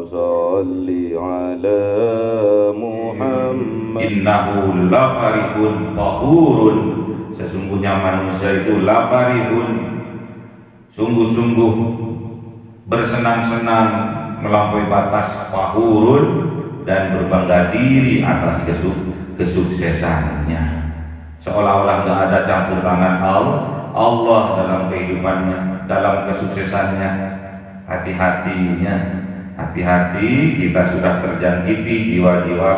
salli ala Muhammad. Innahu lafarihun fakhurun, sesungguhnya manusia itu lafarihun, sungguh-sungguh bersenang-senang melampaui batas, fakhurun, dan berbangga diri atas kesuksesannya, seolah-olah nggak ada campur tangan Allah dalam kehidupannya, dalam kesuksesannya. Hati-hati kita sudah terjangkiti jiwa-jiwa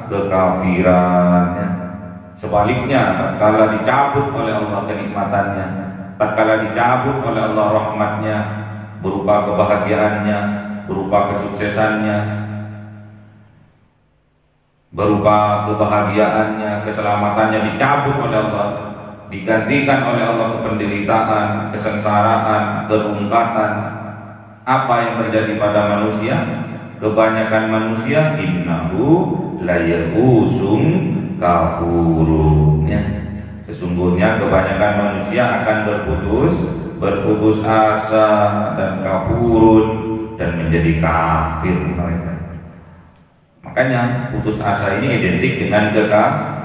kekafirannya. Sebaliknya, tatkala dicabut oleh Allah kenikmatannya, tatkala dicabut oleh Allah rahmatnya, berupa kebahagiaannya, berupa kesuksesannya, keselamatannya dicabut oleh Allah, digantikan oleh Allah penderitaan, kesengsaraan, kerungkatan. Apa yang terjadi pada manusia? Kebanyakan manusia innahu layahusum kafurun, ya. Sesungguhnya kebanyakan manusia akan berputus asa dan kafurun, dan menjadi kafir mereka. Makanya putus asa ini identik dengan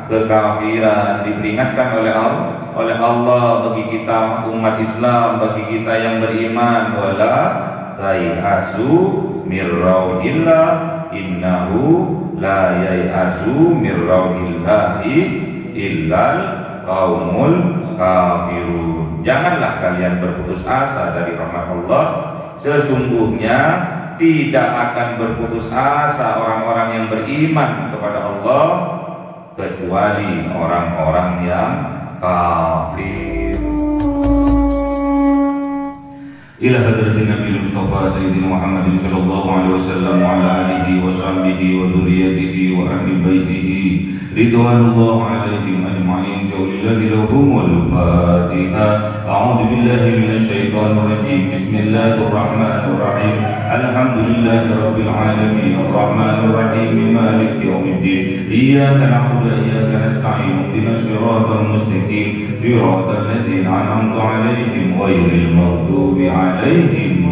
kekafiran. Diperingatkan oleh Allah bagi kita umat Islam, bagi kita yang beriman, wala tayasu mirrauhillah innahu la yayasu mirrauhillahi illal qaumul kafirun. Janganlah kalian berputus asa dari rahmat Allah, sesungguhnya tidak akan berputus asa orang-orang yang beriman kepada Allah kecuali orang-orang yang kafir. Ila hadratin Nabi Mustafa Sayyidina Muhammad sallallahu alaihi wasallam wa ala alihi wa sahbihi wa dzurriyyatihi wa ahli baitihi ridwanullah alaihim ajma'in. Jaulillahi lahumul Fatihah. A'udzu billahi minasy syaithanir rajim. Bismillahirrahmanirrahim. Alhamdulillahi rabbil alamin arrahmanir rahim maliki yaumiddin. Iyyaka na'budu wa iyyaka nasta'in. Ihdinas siratal mustaqim. Siratal ladzina an'amta 'alaihim ghairil maghdubi 'alaihim.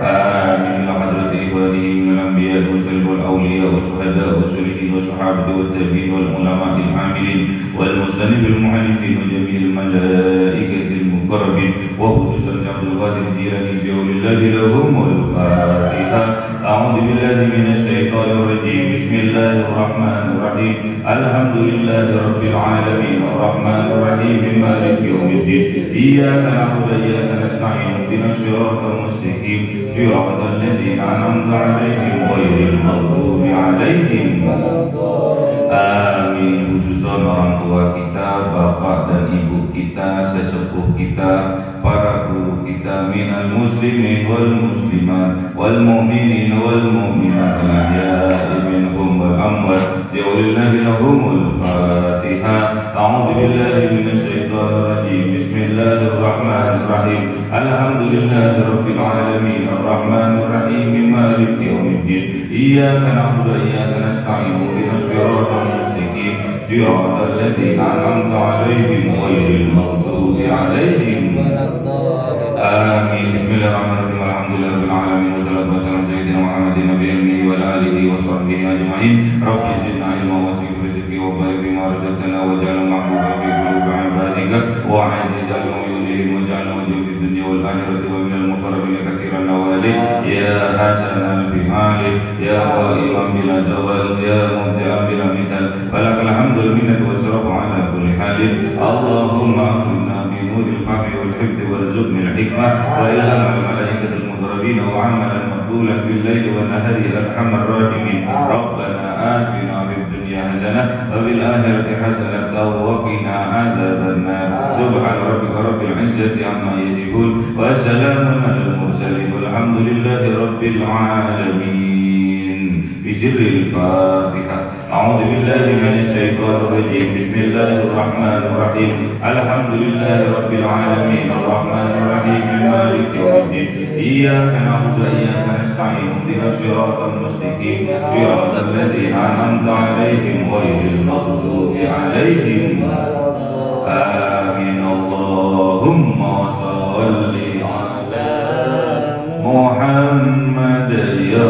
Amin. Ila hadrati ibadihi minal anbiya'i wal awliya'i was shuhada'i was sholihin was sahabati wat tabi'in wal ulama'il 'amilin wal musannifil mu'allifin wa jami'il malaikatil muqarrabin wa khususan Abdul Qadir Jilani jaulillahi lahumul Fatihah. A'udzu billahi minasy syaithanir rajim. Bismillahirrahmanirrahim. Alhamdulillahi rabbil alamin arrahmanir rahim maliki yaumiddin. Iyyaka na'budu wa iyyaka nasta'in. Ihdinas siratal mustaqim. Siratal ladzina an'amta 'alaihim ghairil maghdubi 'alaihim. Amin. Khususan orang tua kita, bapak dan ibu kita, sesepuh kita, para guru kita, minal muslimin wal muslimat wal mu'minin wal mu'minat al-ahya'i minhum wal amwat. Jaulillahi lahumul Fatihah. A'udzu billahi minasy syaithanir rajim. Bismillahirrahmanirrahim. Alhamdulillahi rabbil alamin arrahmanir rahim maliki yaumiddin. Iyyaka na'budu wa iyyaka nasta'in. Ihdinas siratal mustaqim. Siratal ladzina an'amta 'alaihim ghairil maghdubi 'alaihim. Amin. Bismillahirrahmanirrahim. Alhamdulillahi rabbil alamin wassalatu wassalamu ala sayyidina Muhammadin nabiyyi wa ala alihi wa sahbihi ajma'in. Rabbi zidna ilma wa zid rizqi wa barik bima razaqtana waj'al mahbuban fi qulubi 'ibadika wa 'azizal mu'minin waj'al wajhi fid dunya wal akhirati wa minal muqarrabin katsiran nawali ya hasanal bimali ya qa'iman bila zawal ya mubdi'an bila mithal walakal hamdul minnatu wasrafu ala kulli halin. Allahumma akrimna bi nuril fahmi wal hifdzi warzuqni al hikmah wa ilhamal malaikatil muqarrabin wa 'amalan maqbulan bil laili wan nahari arhamar rahimin. Rabbana atina fid dunya hasanah wa fil akhirati hasanah wa qina adzabannar. Subhana rabbika rabbil izzati amma yasifun wa salamun alal mursalin walhamdulillahi rabbil alamin. Bismillahil Fatihah. A'udzu billahi minasy syaithanir rajim. Bismillahirrahmanirrahim. Alhamdulillahi rabbil alamin arrahmanir rahim maliki yaumiddin. Iyyaka na'budu wa iyyaka nasta'in. Ihdinas siratal mustaqim. Siratal ladzina an'amta 'alaihim ghairil maghdubi 'alaihim. Amin. Allahumma shalli ala Muhammad ya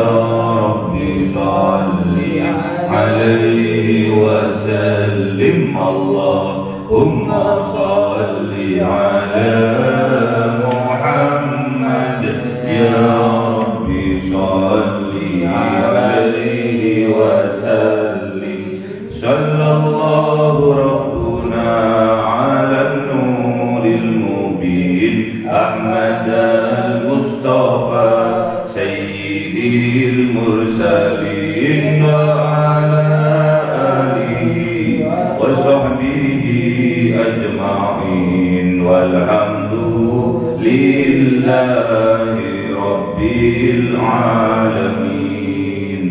Allahumma salli ala Muhammad ya Rabbi salli alaihi wa sallim. Sallallahu rabbuna ala nuril mubin Ahmad al-Mustafa sayyidil mursalin wa ala alihi wa sahbihi ajma'in walhamdu lillahi rabbil alamin.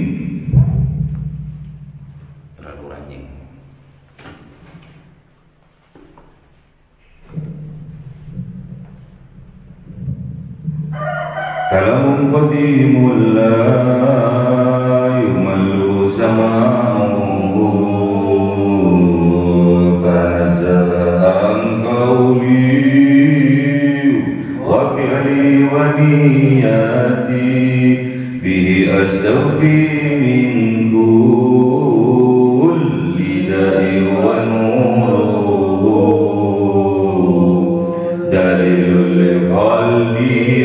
Kalamun qadimul la yumallu sama'uhu tanazzahan qawli wa fi'li wa niyati bihi astaghfi min kulli da'i wa nuruhu dalilul qalbi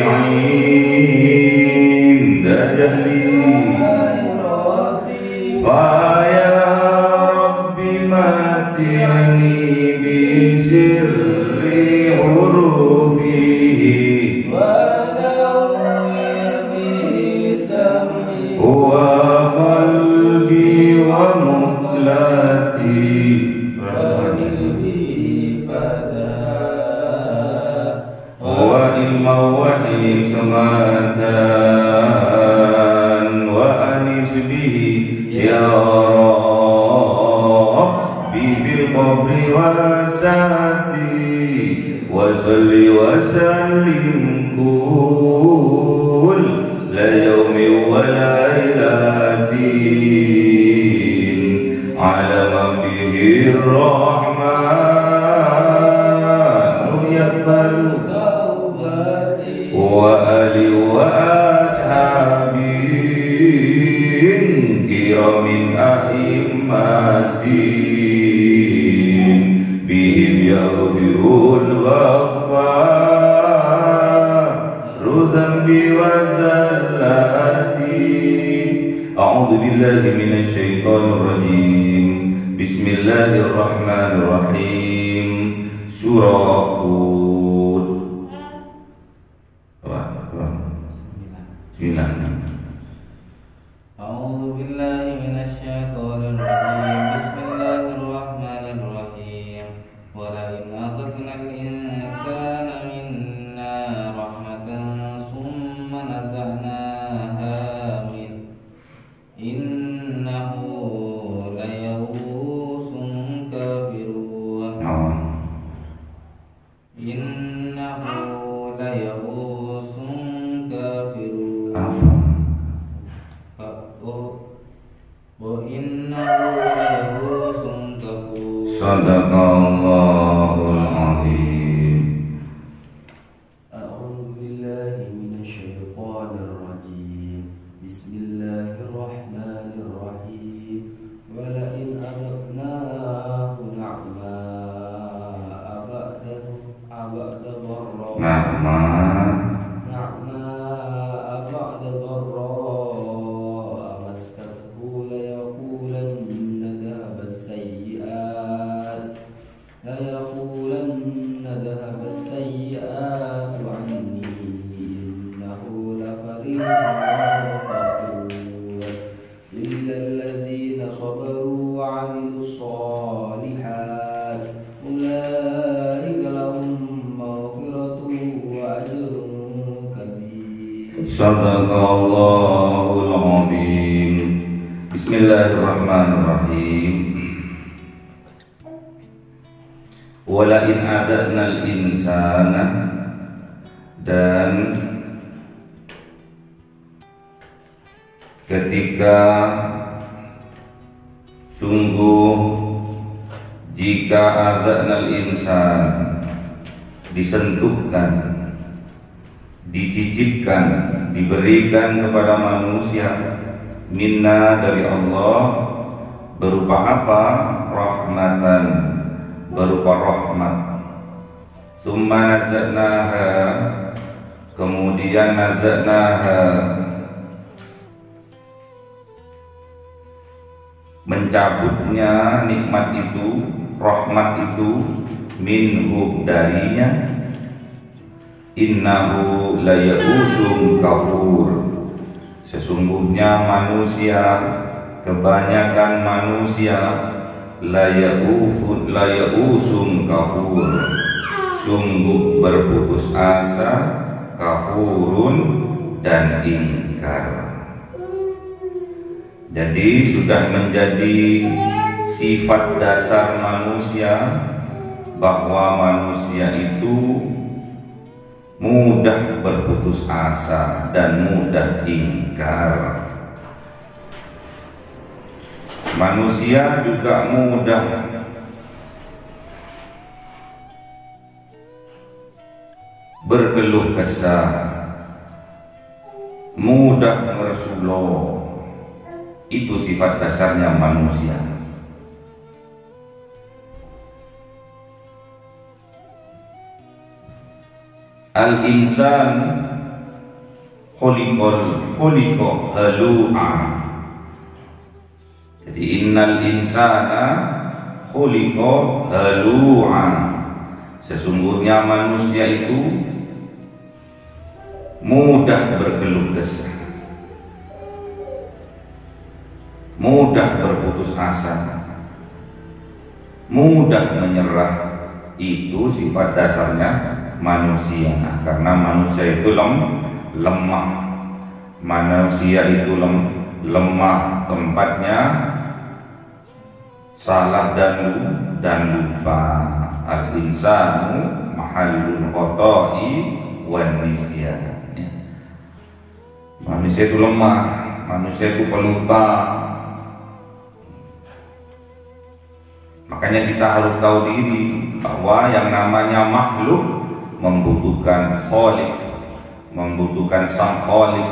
Faya Rabbi mati'ni bisirri hurufihi wa nawwir bi sam'i wa qalbi wa muqlati rabbi fada wa ilma wa hikmatan wa anis bihi ya Rabbi bil qabri wa sa'ati wa salli wa sallim kull la yawmi wa laylatin ala man bihi rahmanu yaqbalu tawbati wa ali wa ashabi min a'immatin bihim yaghfirul ghaffar dhanbi wa zallati. A'udzu billahi minasy syaithanir rajim. Bismillahirrahmanirrahim. Surah Hud. Bismillah. أعوذ بالله من الشيطان الرجيم بسم الله الرحمن الرحيم ولئن أذقنا الإنسان منا رحمة ثم نزعناها منه إنه ليئوس كافرون إنه ليئوس كافرون Sadaqallahul azim. A'udzu billahi minasy syaithanir rajim. Bismillahirrahmanirrahim. Wa la in adaqnahu na'ma ba'da dharra mastathu la yaqulanna dhahaba as-sayyi'atu 'anni innahu lafariqun fakhur illa alladhina sabaru wa 'amilus solihat ulaika lahum maghfiratun wa ajrun kabir. Sadaqallahul azim. Bismillahirrahmanirrahim. Walain adadnal insana, dan ketika sungguh jika adadnal insan disentuhkan, dicicipkan, diberikan kepada manusia minna dari Allah berupa apa? Rahmatan, berupa rahmat. Tsumma nazanaha, kemudian nazanaha, mencabutnya nikmat itu, rahmat itu, minhu darinya. Innahu laya'usum kafur, sesungguhnya manusia, kebanyakan manusia, laya'usum kafur, sungguh berputus asa, kafurun dan ingkar. Jadi sudah menjadi sifat dasar manusia bahwa manusia itu mudah berputus asa dan mudah ingkar. Manusia juga mudah berkeluh kesah, mudah mersulo. Itu sifat dasarnya manusia. Al-insan khuliqa halu'a. Jadi innal insana khuliqa halu'a, sesungguhnya manusia itu mudah berkeluh kesah, mudah berputus asa, mudah menyerah. Itu sifat dasarnya manusia. Karena manusia itu lemah. Manusia itu lemah, tempatnya salah dan lupa. Al-insanu mahallul khoto'i wan nisyan. Manusia itu lemah, manusia itu pelupa. Makanya kita harus tahu diri bahwa yang namanya makhluk membutuhkan khaliq, membutuhkan sang khaliq.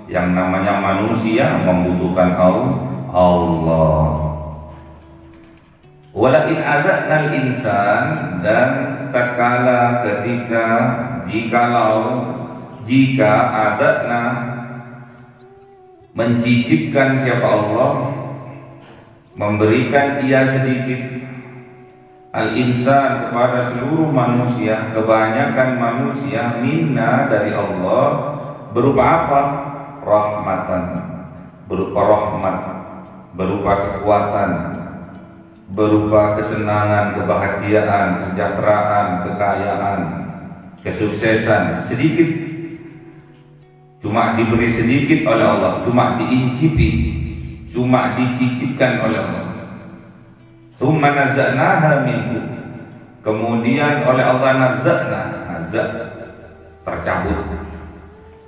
Yang namanya manusia membutuhkan Allah. Wala in adzaqnal insan, dan tatkala jika adzaqna, mencicipkan siapa Allah, memberikan ia sedikit, al-insan kepada seluruh manusia, kebanyakan manusia, minna dari Allah, berupa apa? Rahmatan, berupa rahmat, berupa kekuatan, berupa kesenangan, kebahagiaan, kesejahteraan, kekayaan, kesuksesan. Sedikit, cuma diberi sedikit oleh Allah, cuma diincipi, cuma dicicipkan oleh Allah. Tsumma nazanaha minhu, kemudian oleh Allah nazana, tercabut,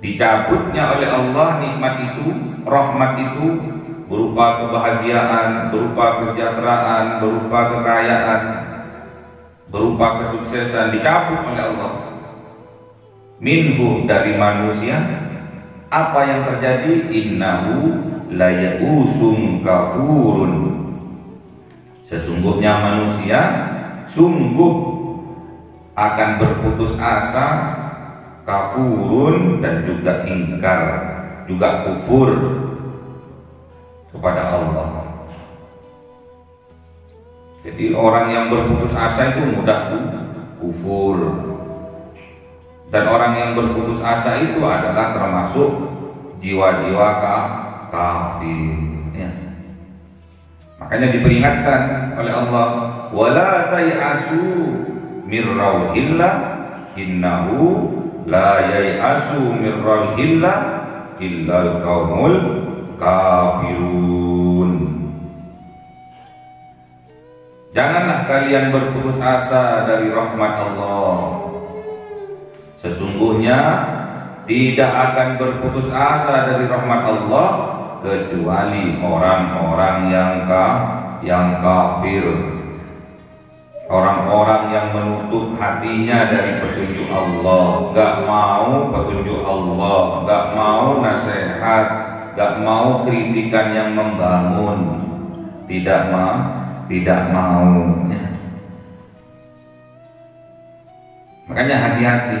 dicabutnya oleh Allah nikmat itu, rahmat itu, berupa kebahagiaan, berupa kesejahteraan, berupa kekayaan, berupa kesuksesan, dicabut oleh Allah. Minhu, dari manusia. Apa yang terjadi? Innahu laya'usum kafurun, sesungguhnya manusia sungguh akan berputus asa, kafurun, dan juga ingkar, juga kufur kepada Allah. Jadi orang yang berputus asa itu mudah kufur, dan orang yang berputus asa itu adalah termasuk jiwa-jiwa kafir, ya. Makanya diperingatkan oleh Allah, wala tay'asu mir rauhillah innahu la yai'asu mir rauhillah illal qaumul kafirun. Janganlah kalian berputus asa dari rahmat Allah. Sesungguhnya tidak akan berputus asa dari rahmat Allah kecuali orang-orang yang kafir, orang-orang yang menutup hatinya dari petunjuk Allah, gak mau petunjuk Allah, gak mau nasihat, gak mau kritikan yang membangun, tidak mau. Makanya hati-hati,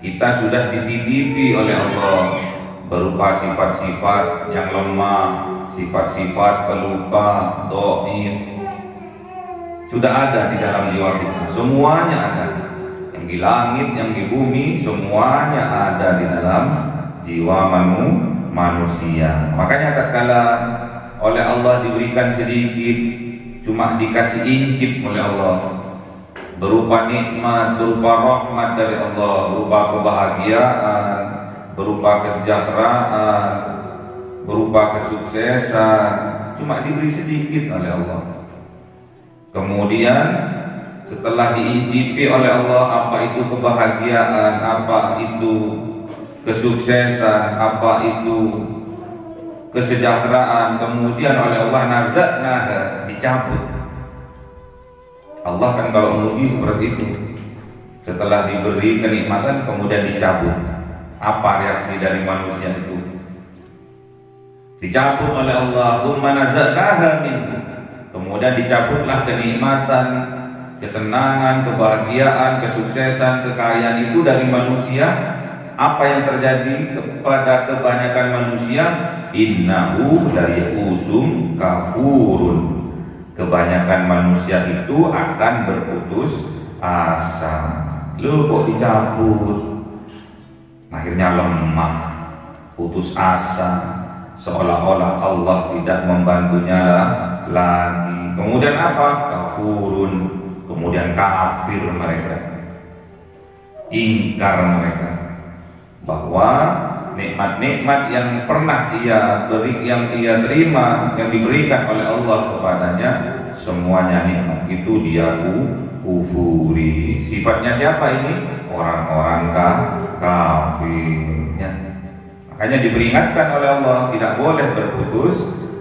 kita sudah dititipi oleh Allah berupa sifat-sifat yang lemah, sifat-sifat pelupa, dhaif. Sudah ada di dalam jiwa kita, semuanya ada. Yang di langit, yang di bumi, semuanya ada di dalam jiwa manusia. Makanya tatkala oleh Allah diberikan sedikit, cuma dikasih incip oleh Allah, berupa nikmat, berupa rahmat dari Allah, berupa kebahagiaan, berupa kesejahteraan, berupa kesuksesan, cuma diberi sedikit oleh Allah. Kemudian setelah diincipi oleh Allah apa itu kebahagiaan, apa itu kesuksesan, apa itu kesejahteraan, kemudian oleh Allah nazakna, dicabut. Allah kan kalau menguji seperti itu, setelah diberi kenikmatan kemudian dicabut. Apa reaksi dari manusia itu? Dicabut oleh Allah, tsumma nazaknaha minhu. Kemudian dicabutlah kenikmatan, kesenangan, kebahagiaan, kesuksesan, kekayaan itu dari manusia. Apa yang terjadi kepada kebanyakan manusia? Innahu la ya'usum kafurun. Kebanyakan manusia itu akan berputus asa. Lu kok dicabut? Akhirnya lemah, putus asa, seolah-olah Allah tidak membantunya lagi. Kemudian apa? Kafurun. Kemudian kafir mereka, ingkar mereka bahwa nikmat-nikmat yang pernah ia beri, yang ia terima, yang diberikan oleh Allah kepadanya, semuanya nikmat itu dia kufuri. Sifatnya siapa ini? Orang-orang kafirnya. Makanya diperingatkan oleh Allah tidak boleh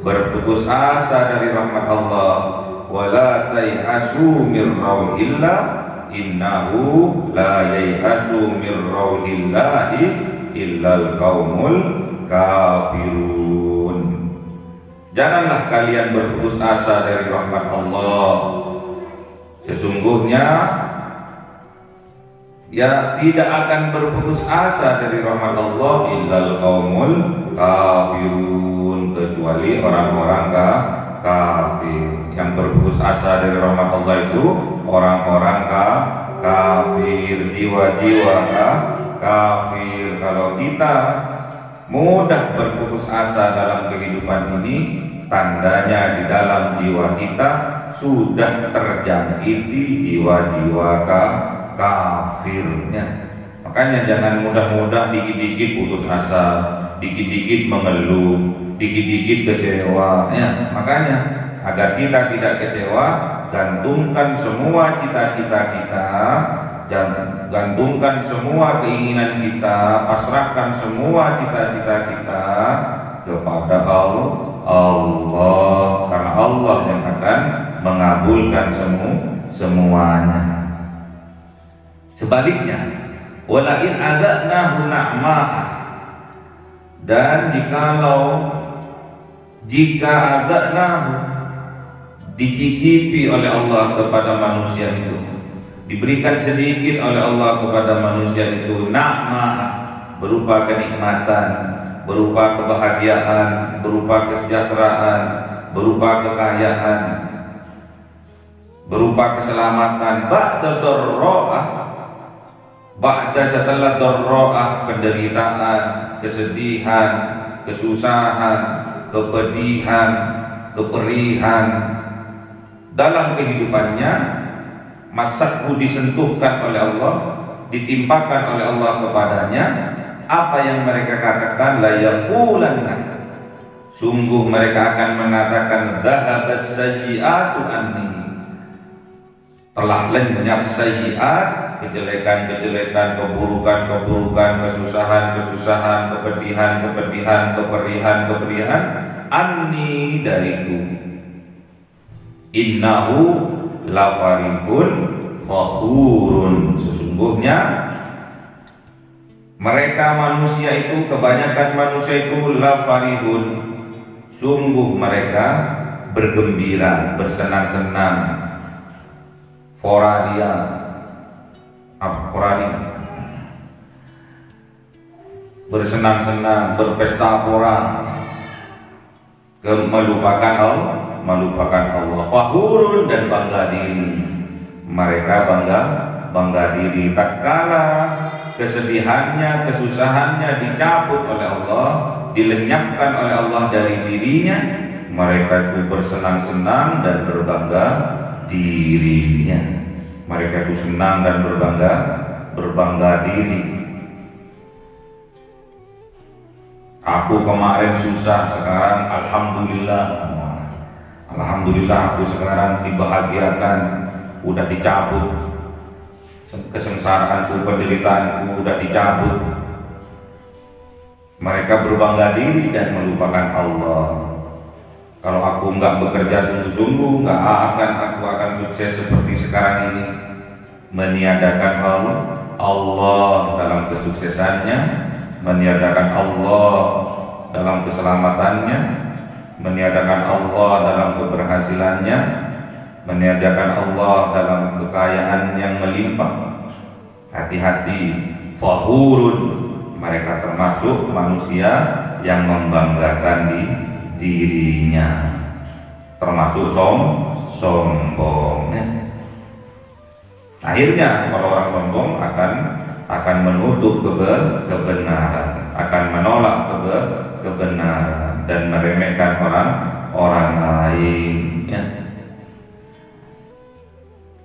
berputus asa dari rahmat Allah. Wala tai'asu mir rauhillah, innahu la yai'asu mir rauhillahi illal qaumul kafirun. Janganlah kalian berputus asa dari rahmat Allah. Sesungguhnya ya tidak akan berputus asa dari rahmat Allah illal qaumul kafirun, kecuali orang-orang kafir. Yang berputus asa dari rahmat Allah itu orang-orang kafir, jiwa-jiwa kafir. Kalau kita mudah berputus asa dalam kehidupan ini, tandanya di dalam jiwa kita sudah terjangkiti jiwa-jiwa kafirnya. Makanya jangan mudah-mudah dikit-dikit putus asa, dikit-dikit mengeluh, dikit-dikit kecewa. Ya, makanya agar kita tidak kecewa, gantungkan semua cita-cita kita, gantungkan semua keinginan kita, pasrahkan semua cita-cita kita kepada Allah, karena Allah yang akan mengabulkan semuanya. Sebaliknya, walain adzaqnahu na'mah, dan jika adzaqnahu, dicicipi oleh Allah kepada manusia itu, diberikan sedikit oleh Allah kepada manusia itu, na'mah, berupa kenikmatan, berupa kebahagiaan, berupa kesejahteraan, berupa kekayaan, berupa keselamatan, ba'da darra'ah, ba'da setelah darra'ah, penderitaan, kesedihan, kesusahan, kepedihan, keperihan dalam kehidupannya, masakhu disentuhkan oleh Allah, ditimpakan oleh Allah kepadanya. Apa yang mereka katakan? La yaqulanna, sungguh mereka akan mengatakan, dhahabas sayyi'atu anni, telah lenyap sayyi'at, kejelekan-kejelekan, keburukan-keburukan, kesusahan-kesusahan, kepedihan-kepedihan, keperihan-keperihan, anni, dariku. Innahu lafarihun fakhurun, sesungguhnya mereka manusia itu, kebanyakan manusia itu lafarihun, sungguh mereka bergembira, bersenang-senang, foraria. Qurani, bersenang-senang, berpesta pora, melupakan Allah. Fakhurun, dan bangga diri. Mereka bangga diri. Tatkala kesedihannya, kesusahannya dicabut oleh Allah, dilenyapkan oleh Allah dari dirinya, mereka itu bersenang-senang dan berbangga dirinya. Mereka itu senang dan berbangga diri. Aku kemarin susah, sekarang alhamdulillah aku sekarang dibahagiakan, udah dicabut kesengsaraanku, penderitaanku udah dicabut. Mereka berbangga diri dan melupakan Allah. Kalau aku nggak bekerja sungguh-sungguh, nggak aku akan sukses seperti sekarang ini. Meniadakan Allah dalam kesuksesannya, meniadakan Allah dalam keselamatannya, meniadakan Allah dalam keberhasilannya, meniadakan Allah dalam kekayaan yang melimpah. Hati-hati, fakhurun, mereka termasuk manusia yang membanggakan dirinya, termasuk sombong. Akhirnya kalau orang sombong akan menutup kebenaran, akan menolak kebenaran dan meremehkan orang lain.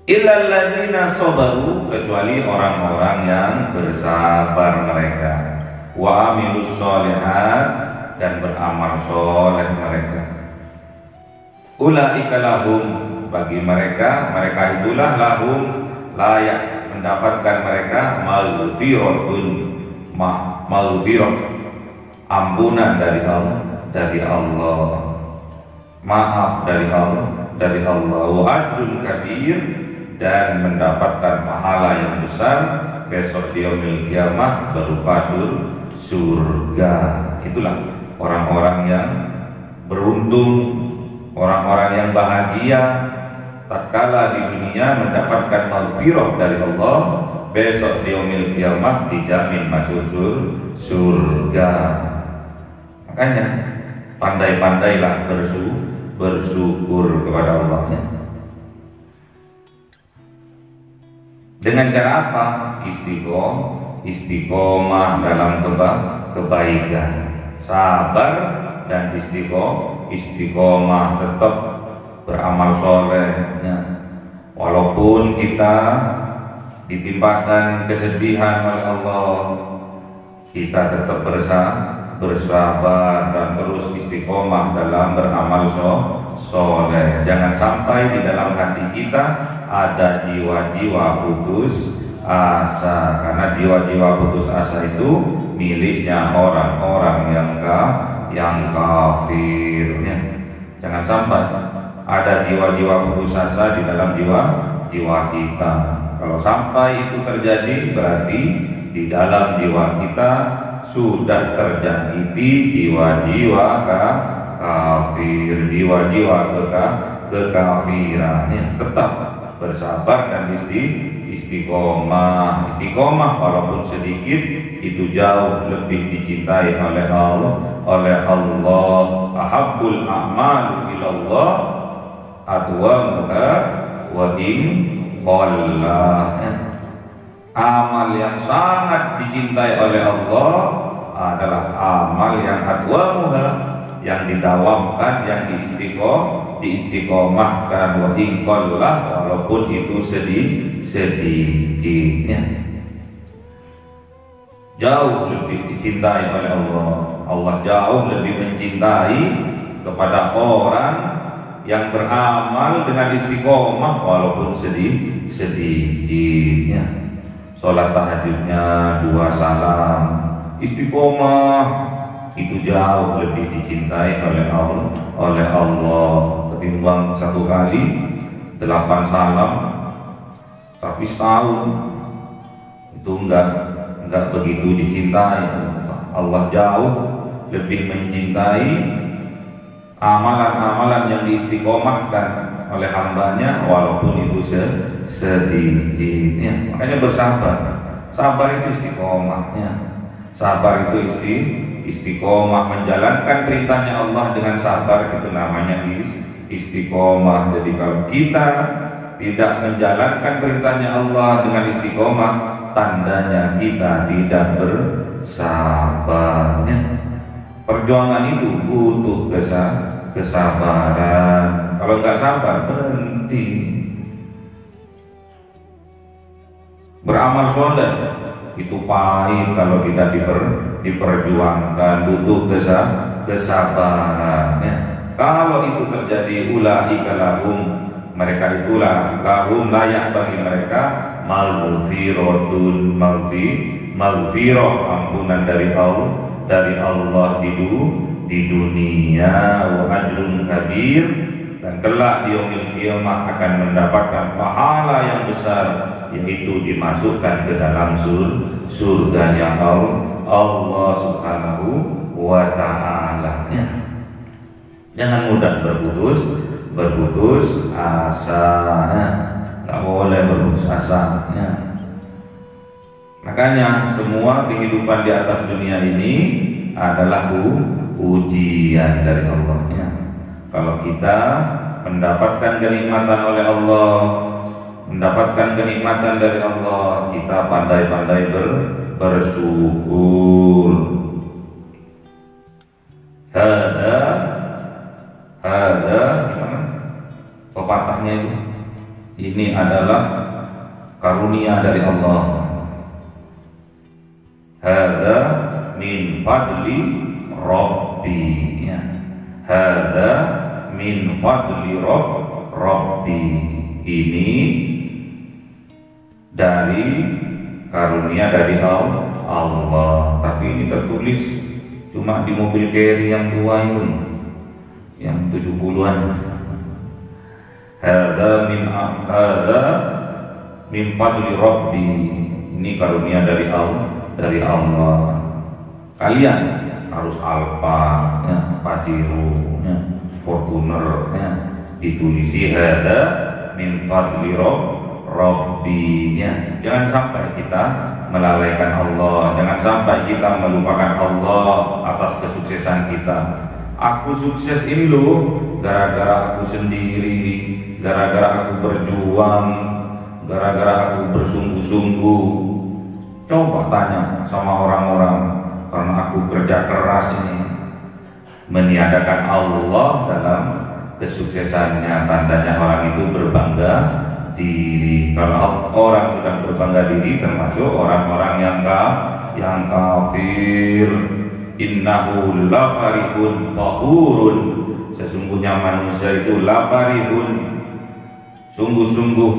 Illal ladzina sabaru, kecuali orang-orang yang bersabar mereka, wa amilus sholihat, dan beramal soleh mereka. Ulaika lahum, bagi mereka itulah lahum, layak mendapatkan mereka maghfirah, ampunan dari Allah, maaf dari Allah, wa ajrun kabir, dan mendapatkan pahala yang besar besok di yaumil qiyamah berupa surga. Itulah orang-orang yang beruntung, orang-orang yang bahagia tatkala di dunia mendapatkan maghfirah dari Allah, besok di yaumil qiyamah dijamin masuk surga. Makanya pandai-pandailah bersyukur kepada Allahnya. Dengan cara apa? Istiqomah dalam kebaikan, sabar dan istiqomah tetap beramal solehnya. Walaupun kita ditimpakan kesedihan oleh Allah, kita tetap bersabar dan terus istiqomah dalam beramal soleh. Jangan sampai di dalam hati kita ada jiwa-jiwa putus asa, karena jiwa-jiwa putus asa itu miliknya orang-orang yang kafir. Jangan sampai ada jiwa-jiwa putus asa di dalam jiwa kita. Kalau sampai itu terjadi, berarti di dalam jiwa kita sudah terjangkiti jiwa-jiwa kafir, jiwa-jiwa kekafirannya. Tetap bersabar dan istiqomah. Istiqomah walaupun sedikit itu jauh lebih dicintai oleh Allah. Ahabbul a'mal ilallah adwamuha wa in qalla. Amal yang sangat dicintai oleh Allah adalah amal yang adwamuha, yang didawamkan, yang diistiqomahkan, wa in qalla, walaupun itu sedikitnya. Jauh lebih dicintai oleh Allah. Allah jauh lebih mencintai kepada orang yang beramal dengan istiqomah walaupun sedikitnya. Sholat tahajudnya 2 salam, istiqomah, itu jauh lebih dicintai oleh Allah ketimbang 1 kali 8 salam tapi setahun. Itu enggak begitu dicintai. Allah jauh lebih mencintai amalan-amalan yang diistiqomahkan oleh hambanya walaupun itu sedikit. Makanya bersabar. Sabar itu istiqomahnya. Sabar itu istiqomah, menjalankan perintahnya Allah dengan sabar, itu namanya istiqomah. Jadi kalau kita tidak menjalankan perintahnya Allah dengan istiqomah, tandanya kita tidak bersabar. Perjuangan itu butuh kesabaran. Kalau nggak sabar, berhenti. Beramal soleh itu pahit kalau tidak diperjuangkan, butuh kesabaran. Kalau itu terjadi, ulaika lahum, mereka itulah lahum, layak bagi mereka maghfiratun, maghfirah, ampunan dari Allah di dunia, wa ajrun kabir, dan kelak di yaumil qiyamah akan mendapatkan pahala yang besar, yaitu dimasukkan ke dalam surganya Allah Subhanahu wa ta'ala. Jangan mudah berputus asa. Tak boleh berputus asa. Makanya semua kehidupan di atas dunia ini adalah ujian dari Allah. Kalau kita mendapatkan kenikmatan oleh Allah, mendapatkan kenikmatan dari Allah, kita pandai-pandai bersyukur. Ada gimana pepatahnya itu? Ini adalah karunia dari Allah. Hada min fadli Rabbi. Hada min fadli Rabbi. Ini dari karunia dari Allah. Tapi ini tertulis cuma di mobil carry yang tua itu, yang 70-an. Hada min fadli Rabbi. Ini karunia dari Allah. Kalian harus Alfa, Pajero, Fortuner, ditulisi hada min fadli Rabbi. Jangan sampai kita melalaikan Allah, jangan sampai kita melupakan Allah atas kesuksesan kita. Aku sukses ini loh gara-gara aku sendiri, gara-gara aku berjuang, gara-gara aku bersungguh-sungguh. Coba tanya sama orang-orang, karena aku kerja keras ini, meniadakan Allah dalam kesuksesannya, tandanya orang itu berbangga diri. Kalau orang sudah berbangga diri, termasuk orang-orang yang kafir. Innahu lafarihun fakhurun. Sesungguhnya manusia itu lafarihun, sungguh-sungguh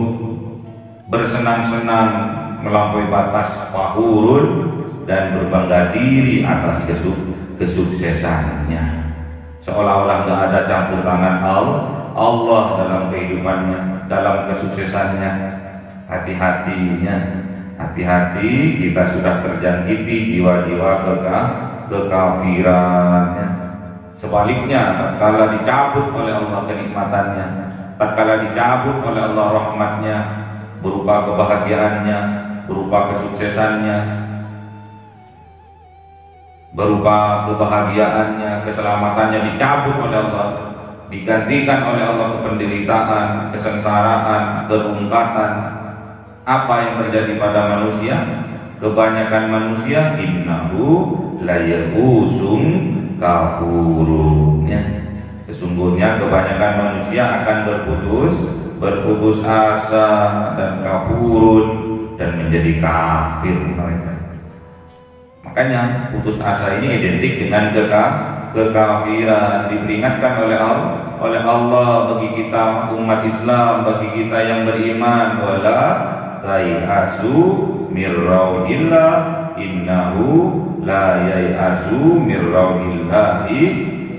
bersenang-senang melampaui batas, fakhurun, dan berbangga diri atas kesuksesannya. Seolah-olah nggak ada campur tangan Allah dalam kehidupannya, dalam kesuksesannya. Hati-hati kita sudah terjangkiti jiwa-jiwa kekafirannya. Sebaliknya, tatkala dicabut oleh Allah kenikmatannya, tatkala dicabut oleh Allah rahmatnya, berupa kebahagiaannya, berupa kesuksesannya, keselamatannya dicabut oleh Allah, digantikan oleh Allah kependeritaan, kesengsaraan, kerungkatan. Apa yang terjadi pada manusia? Kebanyakan manusia innahu layahusum kafurun. Sesungguhnya kebanyakan manusia akan berputus asa dan kafurun, dan menjadi kafir mereka. Makanya putus asa ini identik dengan kekafiran. Diperingatkan oleh Allah bagi kita umat Islam, bagi kita yang beriman, wala tayasu mirrauhillah innahu la yayasu mirrauhillahi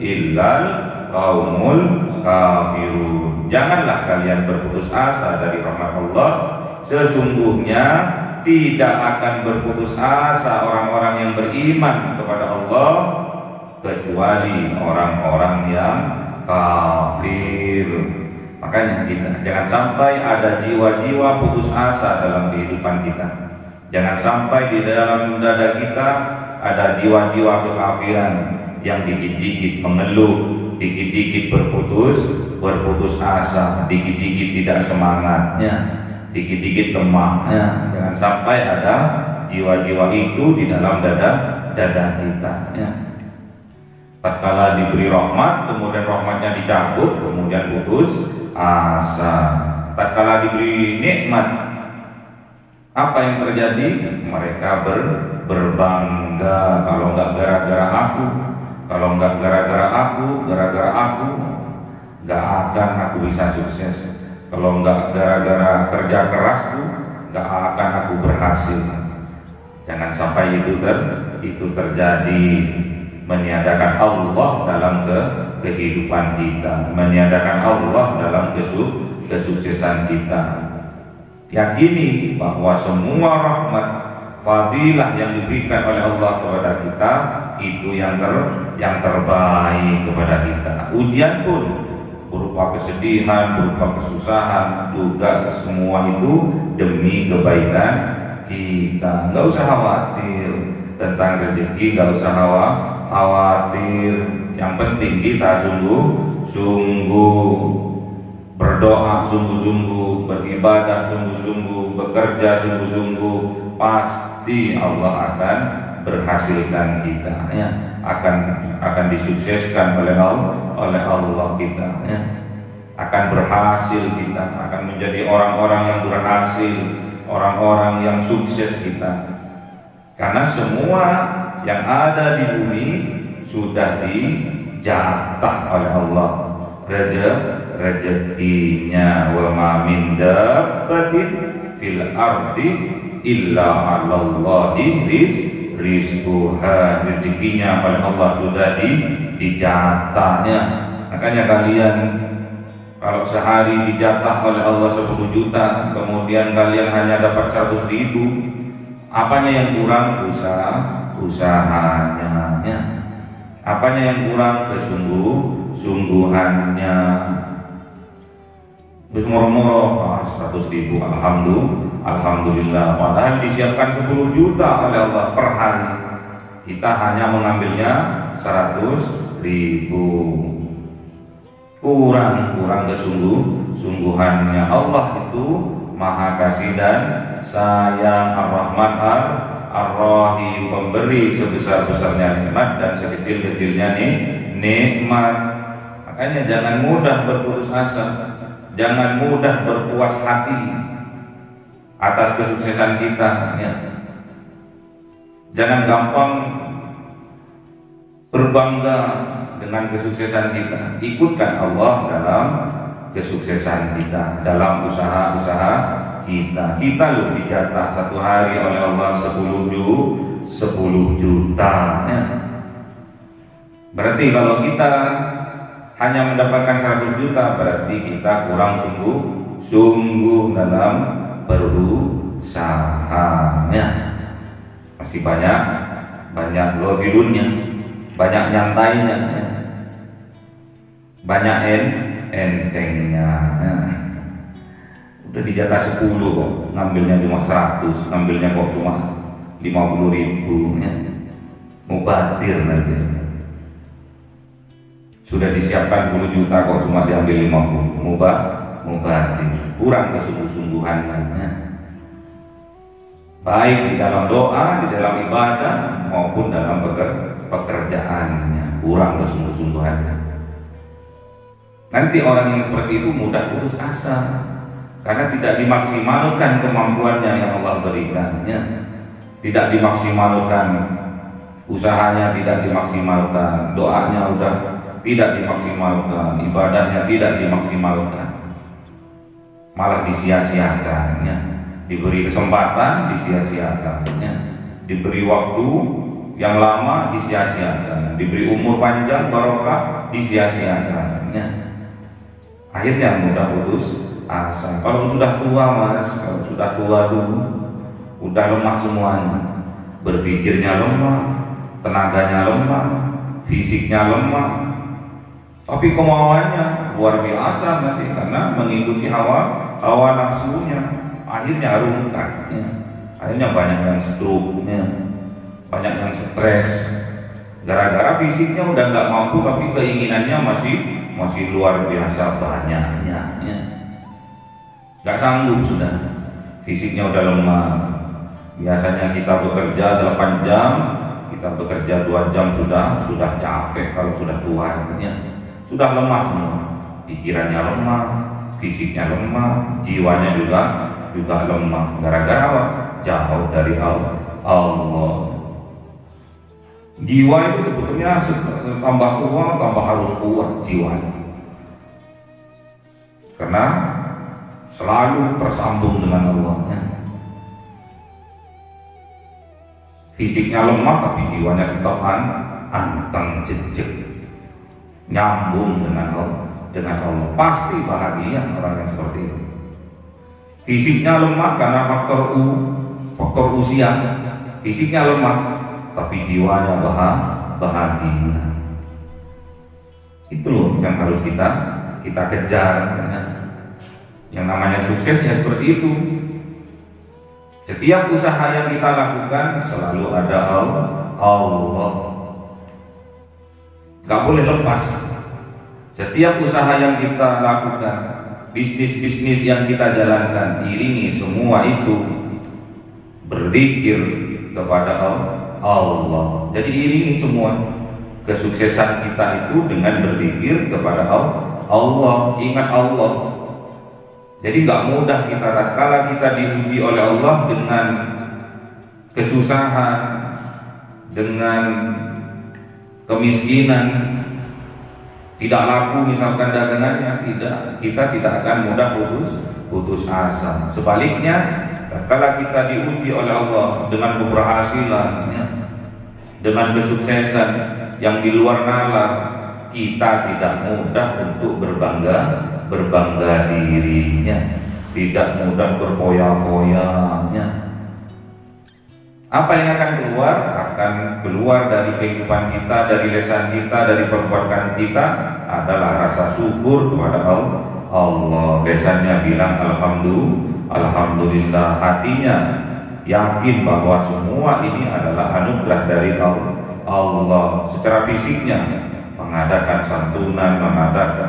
illal qaumul kafirun. Janganlah kalian berputus asa dari rahmat Allah. Sesungguhnya tidak akan berputus asa orang-orang yang beriman kepada Allah, kecuali orang-orang yang kafir. Makanya kita jangan sampai ada jiwa-jiwa putus asa dalam kehidupan kita. Jangan sampai di dalam dada kita ada jiwa-jiwa kekafiran yang dikit-dikit mengeluh, dikit-dikit berputus asa, dikit-dikit tidak semangatnya, dikit-dikit lemahnya. Jangan sampai ada jiwa-jiwa itu di dalam dada kita. Tatkala diberi rahmat, kemudian rahmatnya dicabut, kemudian putus asa. Tatkala diberi nikmat, apa yang terjadi? Mereka berbangga. Kalau enggak gara-gara aku, kalau enggak gara-gara aku, enggak akan aku bisa sukses. Kalau enggak gara-gara kerja kerasku, enggak akan aku berhasil. Jangan sampai itu terjadi. Meniadakan Allah dalam kehidupan kita, meniadakan Allah dalam kesuksesan kita. Yakini bahwa semua rahmat, fadilah yang diberikan oleh Allah kepada kita itu yang terbaik kepada kita. Ujian pun berupa kesedihan, berupa kesusahan, juga semua itu demi kebaikan kita. Nggak usah khawatir tentang rezeki, nggak usah khawatir. Yang penting kita sungguh-sungguh berdoa, sungguh-sungguh beribadah, sungguh-sungguh bekerja, sungguh-sungguh, pasti Allah akan berhasilkan kita, ya. Akan disukseskan oleh Allah kita, ya. Akan berhasil kita, akan menjadi orang-orang yang berhasil, orang-orang yang sukses kita. Karena semua yang ada di bumi sudah dijatah oleh Allah rezekinya. Wa ma min dabbatin fil ardi illa 'alallahi rizquha. Rezekinya oleh Allah sudah dijatahnya. Makanya kalian kalau sehari dijatah oleh Allah 10 juta, kemudian kalian hanya dapat 100.000, apanya yang kurang? Usahanya, ya. Apanya yang kurang? Kesungguhannya. Terus moro-moro 100.000, alhamdulillah. Padahal disiapkan 10 juta oleh Allah per hari. Kita hanya mengambilnya 100.000. Kurang kesungguhannya. Allah itu Maha Kasih dan Sayang, Ar-Rahman Ar-Rahim, pemberi sebesar-besarnya nikmat dan sekecil-kecilnya nikmat. Makanya jangan mudah berputus asa, jangan mudah berpuas hati atas kesuksesan kita, ya. Jangan gampang berbangga dengan kesuksesan kita. Ikutkan Allah dalam kesuksesan kita, dalam usaha-usaha kita. Kita loh dijatah satu hari oleh Allah 10 juta, ya. Berarti kalau kita hanya mendapatkan 100 juta, berarti kita kurang sungguh dalam berusaha, ya. Masih banyak gofilunnya, banyak nyantainya, ya. Banyak entengnya, ya. Udah dijatah 10 kok, ngambilnya cuma 100, ngambilnya kok cuma 50.000, ya. Mubadir nanti. Sudah disiapkan 10 juta kok cuma diambil 50, mubadir. Kurang kesungguh-sungguhannya, ya. Baik di dalam doa, di dalam ibadah maupun dalam pekerjaannya, kurang kesungguh-sungguhannya. Nanti orang yang seperti itu mudah putus asa karena tidak dimaksimalkan kemampuannya yang Allah berikannya, tidak dimaksimalkan usahanya, tidak dimaksimalkan doanya, udah tidak dimaksimalkan ibadahnya, tidak dimaksimalkan, malah disia-siakan, ya. Diberi kesempatan disia-siakan, ya. Diberi waktu yang lama disia-siakan, diberi umur panjang barokah disia-siakan, ya. Akhirnya mudah putus asa. Kalau sudah tua, Mas, kalau sudah tua tuh udah lemah semuanya. Berpikirnya lemah, tenaganya lemah, fisiknya lemah, tapi kemauannya luar biasa masih, karena mengikuti hawa nafsunya, akhirnya rungkat, ya. Akhirnya banyak yang stroke, ya. Banyak yang stres, gara-gara fisiknya udah nggak mampu, tapi keinginannya masih luar biasa banyaknya, ya. Nggak sanggup sudah, fisiknya udah lemah. Biasanya kita bekerja 8 jam, kita bekerja 2 jam sudah capek kalau sudah tua, ya. Sudah lemah semua, pikirannya lemah, fisiknya lemah, jiwanya juga lemah. Gara-gara apa? Jauh dari Allah. Jiwa itu sebetulnya tambah tua tambah harus kuat jiwanya, karena selalu tersambung dengan Allah. Fisiknya lemah tapi jiwanya tetap anteng jejak, nyambung dengan Allah. Pasti bahagia orang yang seperti itu. Fisiknya lemah karena faktor usia. Fisiknya lemah tapi jiwanya bahagia. Itu loh yang harus kita kejar. Yang namanya suksesnya seperti itu. Setiap usaha yang kita lakukan selalu ada Allah. Gak boleh lepas. Setiap usaha yang kita lakukan, bisnis yang kita jalankan, iringi semua itu berzikir kepada Allah. Jadi iringi semua kesuksesan kita itu dengan berzikir kepada Allah. Ingat Allah. Jadi gak mudah kita tatkala kita diuji oleh Allah dengan kesusahan, dengan kemiskinan, tidak laku misalkan dagangannya, kita tidak akan mudah putus asa. Sebaliknya, tatkala kita diuji oleh Allah dengan keberhasilan, dengan kesuksesan yang di luar nalar, kita tidak mudah untuk berbangga dirinya, tidak mudah berfoya-foyanya. Apa yang akan keluar? Akan keluar dari kehidupan kita, dari lisan kita, dari perbuatan kita adalah rasa syukur kepada Allah. Lisannya bilang alhamdulillah, hatinya yakin bahwa semua ini adalah anugerah dari Allah. Secara fisiknya mengadakan santunan,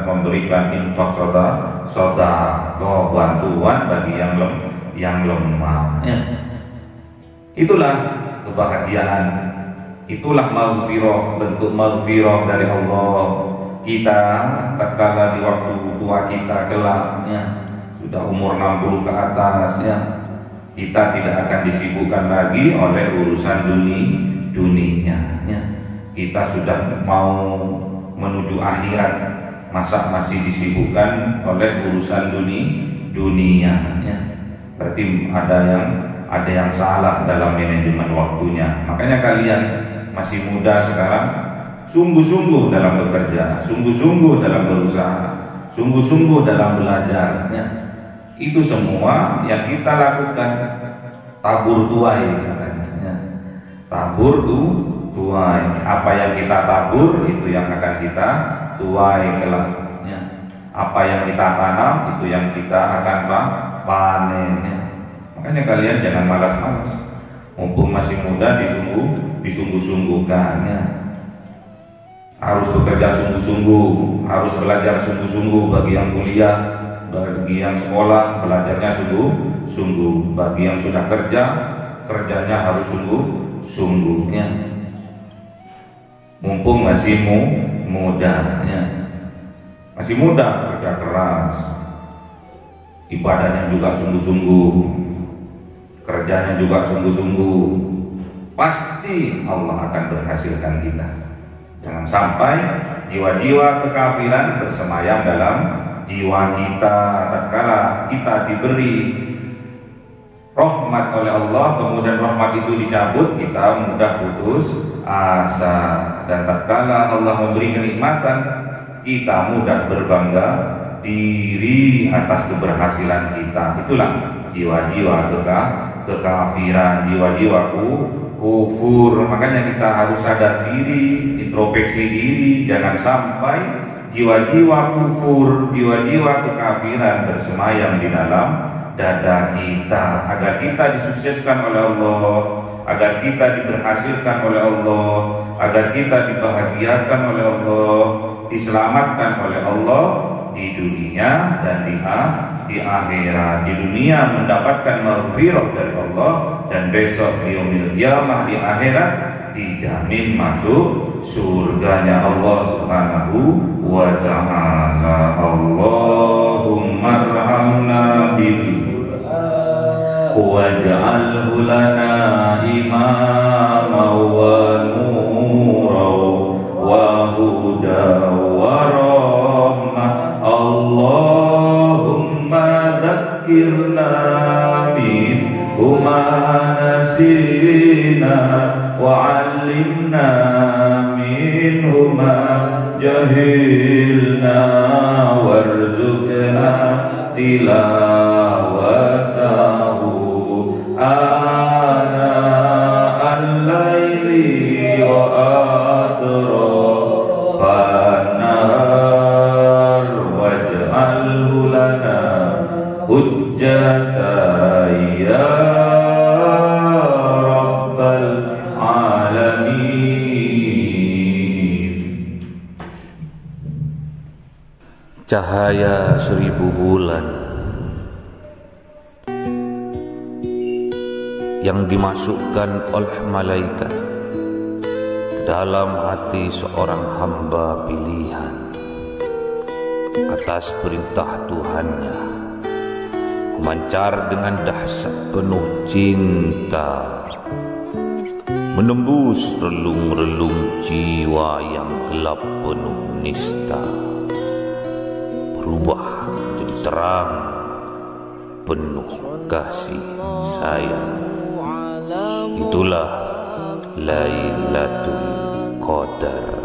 memberikan infak sedekah, bantuan bagi yang lemah. Itulah kebahagiaan, itulah maghfirah, bentuk maghfirah dari Allah. Kita tatkala di waktu tua kita kelak, sudah umur 60 ke atas, kita tidak akan disibukkan lagi oleh urusan dunia. Kita sudah mau menuju akhirat, masa masih disibukkan oleh urusan dunia? Berarti ada yang salah dalam manajemen waktunya. Makanya kalian masih muda sekarang, sungguh-sungguh dalam bekerja, sungguh-sungguh dalam berusaha, sungguh-sungguh dalam belajar. Itu semua yang kita lakukan tabur tuai katanya. Tabur tuai. Apa yang kita tabur itu yang akan kita tuai kelak. Apa yang kita tanam itu yang kita akan panen. Makanya kalian jangan malas-malas. Mumpung masih muda, disungguh-sungguhkan. Harus bekerja sungguh-sungguh, harus belajar sungguh-sungguh. Bagi yang kuliah, bagi yang sekolah, belajarnya sungguh-sungguh. Bagi yang sudah kerja, kerjanya harus sungguh-sungguhnya. Mumpung masih muda, masih muda, kerja keras, ibadahnya juga sungguh-sungguh, kerjanya juga sungguh-sungguh. Pasti Allah akan berhasilkan kita. Jangan sampai jiwa-jiwa kekafiran bersemayam dalam jiwa kita. Tatkala kita diberi rahmat oleh Allah, kemudian rahmat itu dicabut, kita mudah putus asa. Dan tatkala Allah memberi kenikmatan, kita mudah berbangga diri atas keberhasilan kita. Itulah jiwa-jiwa kekafiran, jiwa-jiwa kufur. Makanya kita harus sadar diri, introspeksi diri, jangan sampai jiwa-jiwa kufur, jiwa-jiwa kekafiran bersemayam di dalam dada kita, agar kita disukseskan oleh Allah, agar kita diberhasilkan oleh Allah, agar kita dibahagiakan oleh Allah, diselamatkan oleh Allah di dunia dan di akhirat. Di dunia mendapatkan maghfirah dari Allah, dan besok di yaumil qiyamah di akhirat dijamin masuk surganya Allah Subhanahu wa ta'ala. Allahumma arhamna bil waj'alhu lana imama wa nura wa huda wa rahmah. Allahumma dhakkirna minhu ma nasina wa 'allimna minhu ma jahilna warzuqna tilawatahu ana al-laili wa atrafan nahar waj'alhu lana hujjatan ya rabbal alamin. Cahaya 1000 bulan yang dimasukkan oleh malaikat ke dalam hati seorang hamba pilihan atas perintah Tuhannya, memancar dengan dahsyat penuh cinta, menembus relung-relung jiwa yang gelap penuh nista, berubah menjadi terang penuh kasih sayang. Itulah Lailatul Qadar.